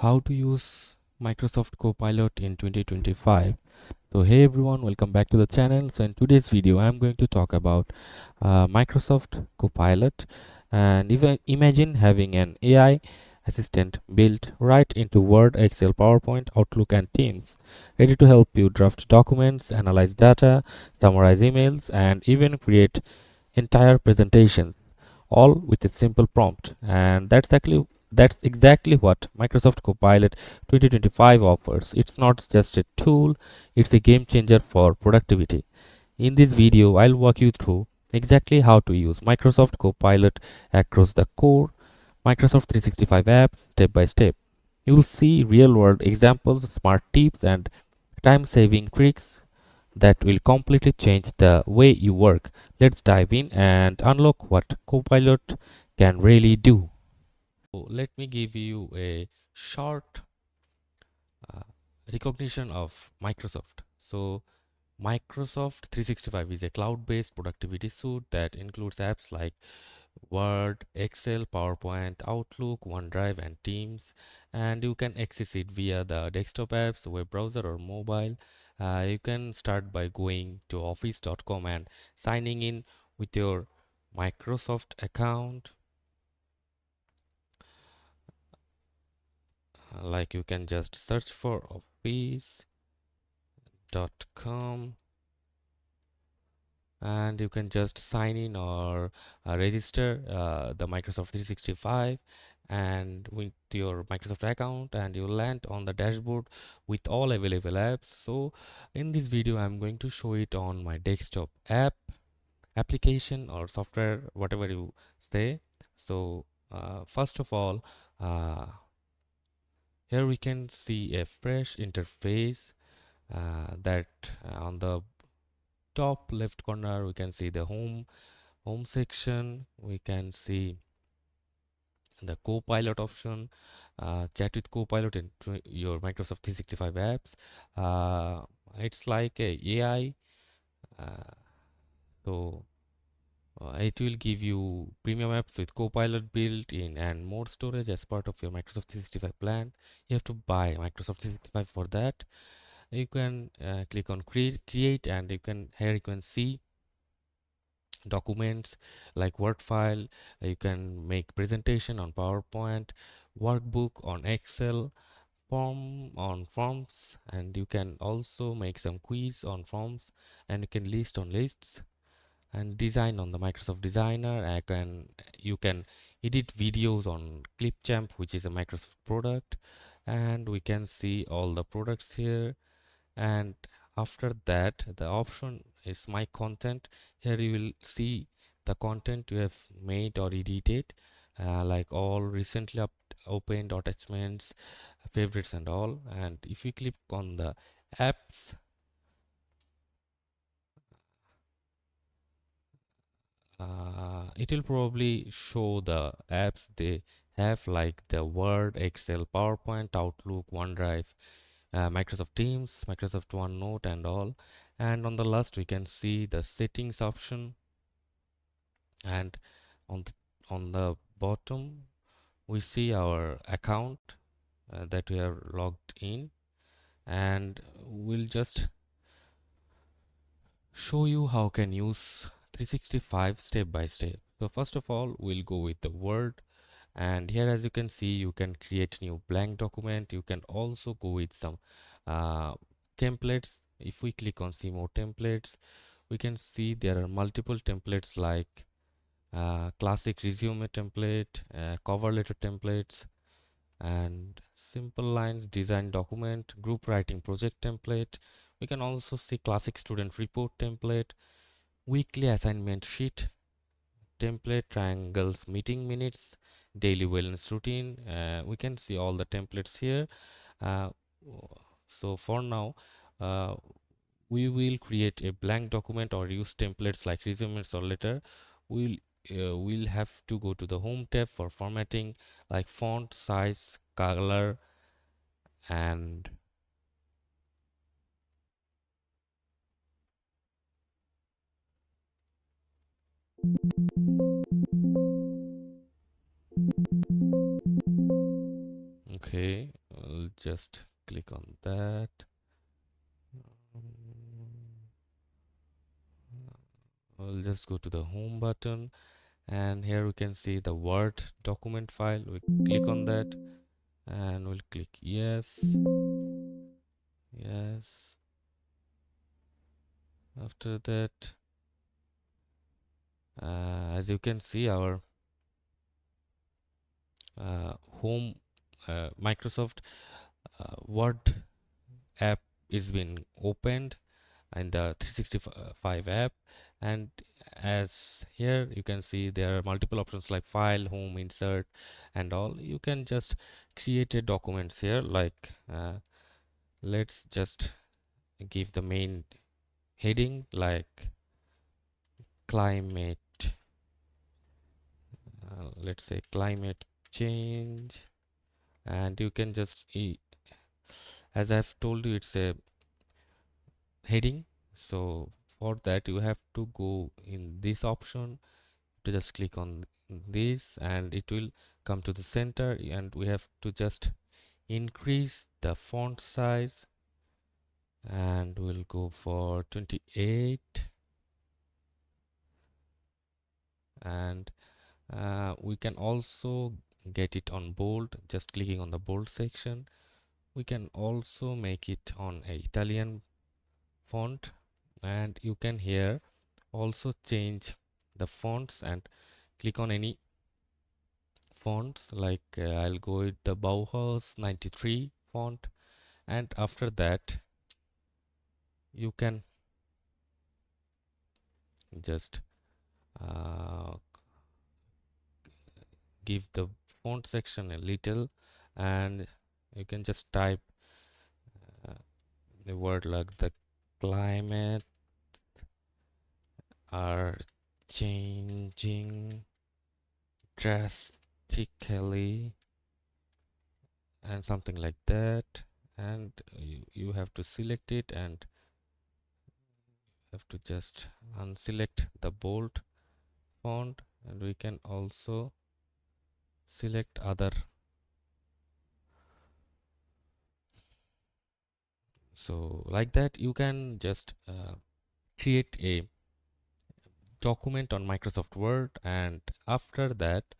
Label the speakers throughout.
Speaker 1: How to use Microsoft Copilot in 2025. So hey everyone, welcome back to the channel. So in today's video I'm going to talk about Microsoft Copilot, and even imagine having an AI assistant built right into Word, Excel, PowerPoint, Outlook and Teams, ready to help you draft documents, analyze data, summarize emails, and even create entire presentations, all with a simple prompt. And that's exactly what Microsoft Copilot 2025 offers. It's not just a tool, it's a game changer for productivity. In this video, I'll walk you through exactly how to use Microsoft Copilot across the core Microsoft 365 apps step by step. You'll see real world examples, smart tips, and time saving tricks that will completely change the way you work. Let's dive in and unlock what Copilot can really do. So let me give you a short uh, recognition of Microsoft. So Microsoft 365 is a cloud-based productivity suite that includes apps like Word, Excel, PowerPoint, Outlook, OneDrive, and Teams, and you can access it via the desktop apps, web browser, or mobile. You can start by going to office.com and signing in with your Microsoft account. Like you can just search for office.com and you can just sign in or register the Microsoft 365 and with your Microsoft account, and you land on the dashboard with all available apps. So in this video I'm going to show it on my desktop application or software, whatever you say. So first of all, uh, here we can see a fresh interface that on the top left corner we can see the home section. We can see the Copilot option, chat with Copilot in your Microsoft 365 apps. It's like a AI, uh, so it will give you premium apps with Copilot built in and more storage as part of your Microsoft 365 plan. You have to buy Microsoft 365 for that. You can click on create, and you can here you can see documents like Word file. You can make presentation on PowerPoint, workbook on Excel, forms, and you can also make some quiz on forms, and you can list on lists, and design on the Microsoft Designer. You can edit videos on Clipchamp, which is a Microsoft product, and we can see all the products here. And after that, the option is my content. Here you will see the content you have made or edited, like all recently opened attachments, favorites and all. And if you click on the apps, it will probably show the apps they have, like the Word, Excel, PowerPoint, Outlook, OneDrive, Microsoft Teams, Microsoft OneNote and all. And on the last we can see the settings option, and on the bottom we see our account that we are logged in, and we'll just show you how can use 365 step by step. So first of all, we'll go with the Word, and here as you can see you can create new blank document. You can also go with some uh, templates. If we click on see more templates, we can see there are multiple templates like classic resume template, cover letter templates, and simple lines design document, group writing project template. We can also see classic student report template, weekly assignment sheet template, triangles meeting minutes, daily wellness routine. We can see all the templates here. uh, so for now, uh, we will create a blank document or use templates like resumes or letter. We'll have to go to the home tab for formatting, like font size, color, and okay, I'll just click on that. I'll just go to the home button, and here we can see the Word document file. We click on that and we'll click yes, yes. After that, as you can see, our home Microsoft Word app is been opened in the 365 app, and as here you can see there are multiple options like file, home, insert and all. You can just create a documents here, like let's just give the main heading like climate, let's say climate change, and you can just as I've told you, it's a heading. So for that you have to go in this option, to just click on this and it will come to the center, and we have to just increase the font size, and we'll go for 28, and we can also get it on bold, just clicking on the bold section. We can also make it on a Italian font, and you can here also change the fonts and click on any fonts, like I'll go with the Bauhaus 93 font, and after that you can just uh, give the font section a little, and you can just type the word like the climate are changing drastically and something like that, and you have to select it and have to just unselect the bold font, and we can also select other. So like that you can just create a document on Microsoft Word, and after that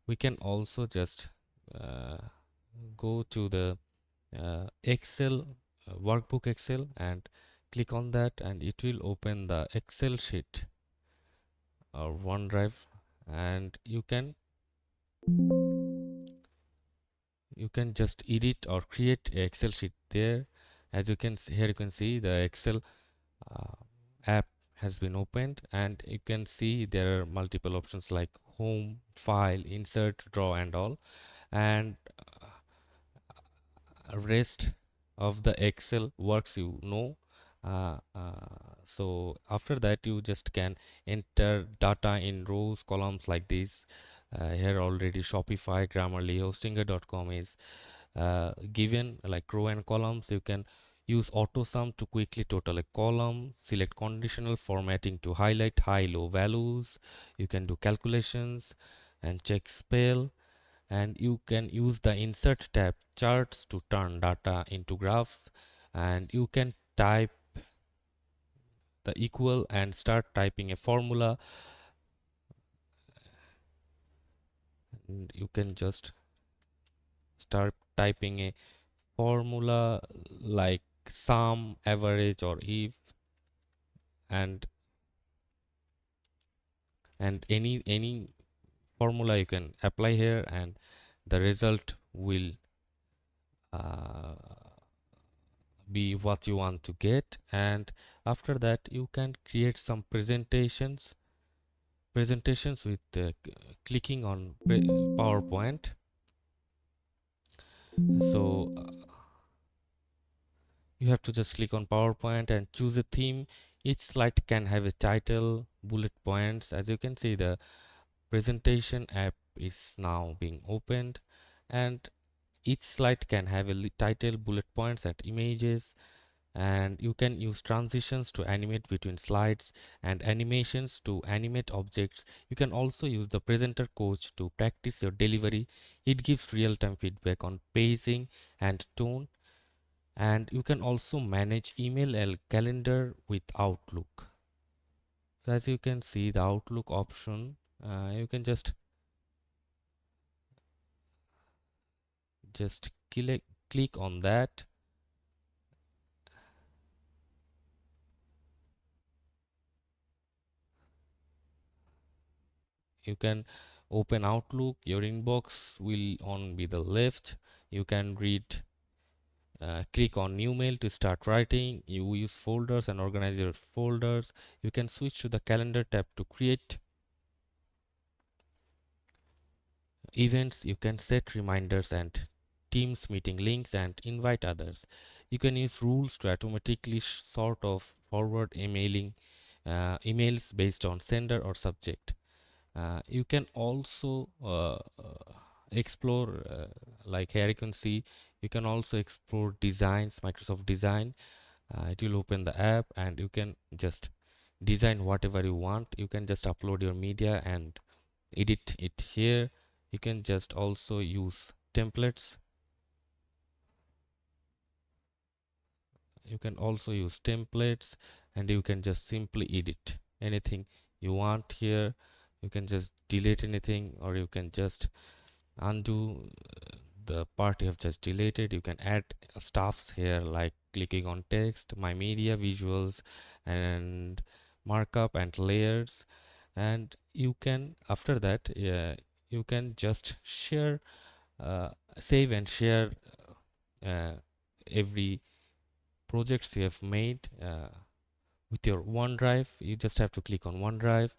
Speaker 1: we can also just uh, go to the Excel workbook Excel and click on that, and it will open the Excel sheet or OneDrive, and you can just edit or create a Excel sheet there. As you can see here, you can see the Excel uh, app has been opened, and you can see there are multiple options like home, file, insert, draw and all, and rest of the Excel works, so after that you just can enter data in rows, columns like this. Here already Shopify, Grammarly, Hostinger.com is given like row and columns. You can use auto sum to quickly total a column, select conditional formatting to highlight high low values. You can do calculations and check spell, and you can use the insert tab charts to turn data into graphs, and you can type the equal and start typing a formula, and you can just start typing a formula like sum, average or if, and any formula you can apply here, and the result will uh, be what you want to get. And after that you can create some presentations with clicking on PowerPoint. So you have to just click on PowerPoint and choose a theme. Each slide can have a title, bullet points. As you can see, the presentation app is now being opened, and each slide can have a title, bullet points and images. And you can use transitions to animate between slides and animations to animate objects. You can also use the presenter coach to practice your delivery. It gives real-time feedback on pacing and tone. And you can also manage email and calendar with Outlook. So as you can see, the Outlook option, you can just click on that. You can open Outlook. Your inbox will on be the left. You can read, click on new mail to start writing. You use folders and organize your folders. You can switch to the calendar tab to create events. You can set reminders and Teams meeting links and invite others. You can use rules to automatically sort of forward emails based on sender or subject. You can also explore, like here you can see, you can also explore designs, Microsoft Design. It will open the app and you can just design whatever you want. You can just upload your media and edit it here. You can just also use templates. You can also use templates and you can just simply edit anything you want here. You can just delete anything, or you can just undo the part you have just deleted. You can add stuffs here, like clicking on text, my media, visuals, and markup and layers. And you can, after that, you can just share, uh, save and share uh, every projects you have made with your OneDrive. You just have to click on OneDrive,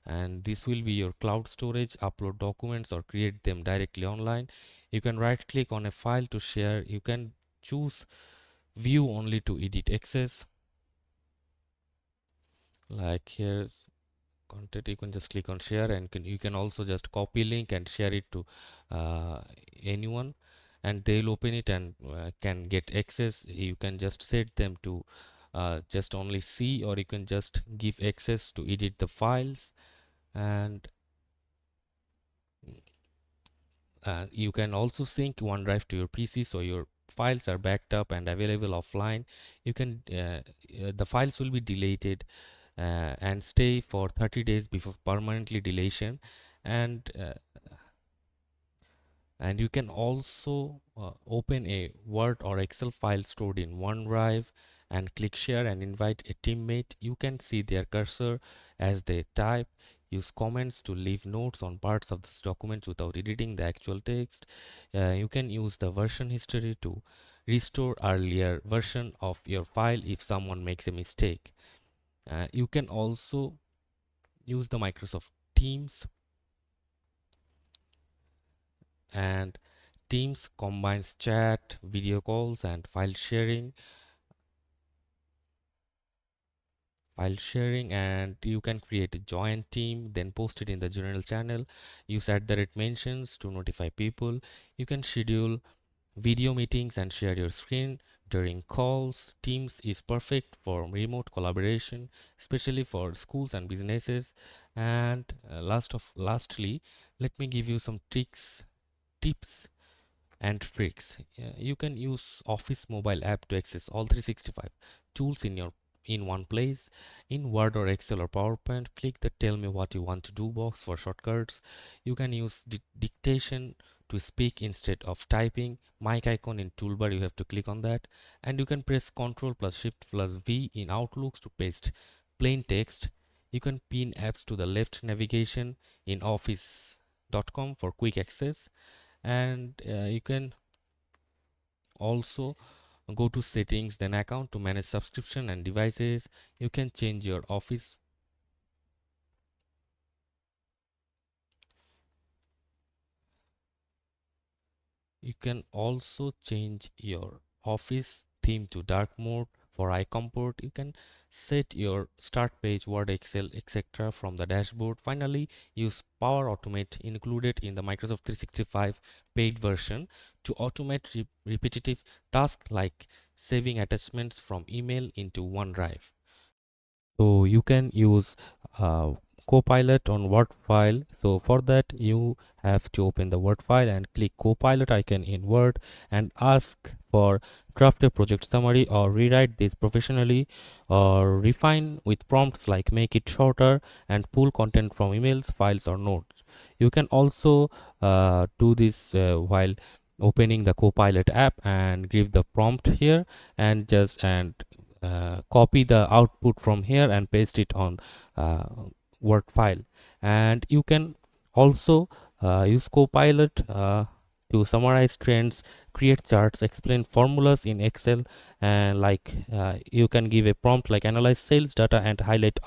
Speaker 1: and this will be your cloud storage. Upload documents or create them directly online. You can right click on a file to share. You can choose view only to edit access, like here's content. You can just click on share, and you can also just copy link and share it to uh, anyone, and they'll open it and can get access. You can just set them to just only see, or you can just give access to edit the files. And you can also sync OneDrive to your PC, so your files are backed up and available offline. You can the files will be deleted and stay for 30 days before permanently deletion. And uh, and you can also open a Word or Excel file stored in OneDrive and click share and invite a teammate. You can see their cursor as they type. Use comments to leave notes on parts of this document without editing the actual text. You can use the version history to restore earlier version of your file if someone makes a mistake. You can also use the Microsoft Teams, and Teams combines chat, video calls, and file sharing. And you can create a joint team, then post it in the general channel. Use @mentions to notify people. You can schedule video meetings and share your screen during calls. Teams is perfect for remote collaboration, especially for schools and businesses. And lastly, let me give you some tips and tricks. You can use Office mobile app to access all 365 tools in one place. In Word or Excel or PowerPoint, click the tell me what you want to do box for shortcuts. You can use dictation to speak instead of typing. Mic icon in toolbar, you have to click on that. And you can press Ctrl plus Shift plus V in Outlooks to paste plain text. You can pin apps to the left navigation in office.com for quick access. And you can also go to settings, then account to manage subscription and devices. You can change your office. You can also change your office theme to dark mode For iComport, you can set your start page, Word, Excel, etc. from the dashboard. Finally, use Power Automate included in the Microsoft 365 paid version to automate repetitive tasks like saving attachments from email into OneDrive. So you can use uh, Copilot on Word file. So for that, you have to open the Word file and click Copilot icon in Word and ask for draft a project summary or rewrite this professionally, or refine with prompts like make it shorter and pull content from emails, files, or notes. You can also do this while opening the Copilot app and give the prompt here and copy the output from here and paste it on uh, Word file. And you can also use Copilot to summarize trends, create charts, explain formulas in Excel, and you can give a prompt like analyze sales data and highlight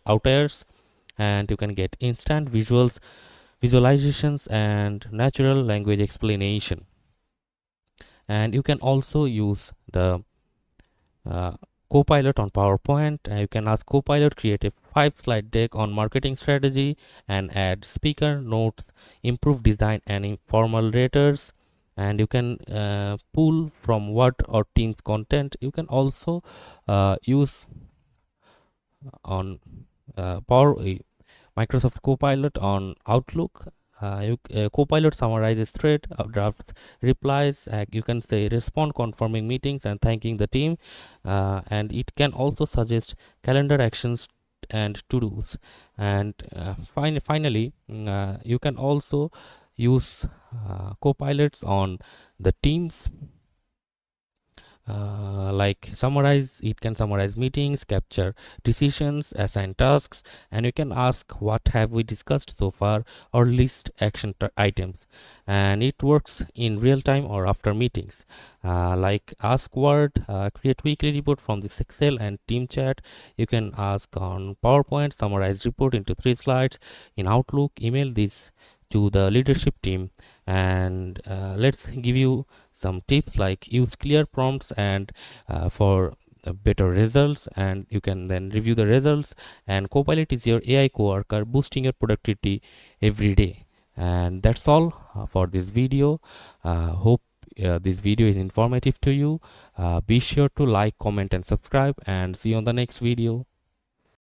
Speaker 1: outliers, and you can get instant visualizations and natural language explanation. And you can also use the uh, Copilot on PowerPoint. You can ask Copilot create a 5-slide deck on marketing strategy and add speaker notes, improve design and informal letters. And you can pull from Word or Teams content. You can also use on Power Microsoft Copilot on Outlook. Copilot summarizes thread, drafts replies. You can say respond confirming meetings and thanking the team, and it can also suggest calendar actions and to-dos. And finally, you can also use Copilots on the Teams, like summarize. It can summarize meetings, capture decisions, assign tasks, and you can ask what have we discussed so far or list action items. And it works in real time or after meetings, like ask Word create weekly report from this Excel and team chat. You can ask on PowerPoint summarize report into 3 slides. In Outlook, email this to the leadership team. And let's give you some tips like use clear prompts and for better results, and you can then review the results. And Copilot is your AI coworker boosting your productivity every day. And that's all for this video. Hope this video is informative to you. Be sure to like, comment and subscribe, and see you on the next video.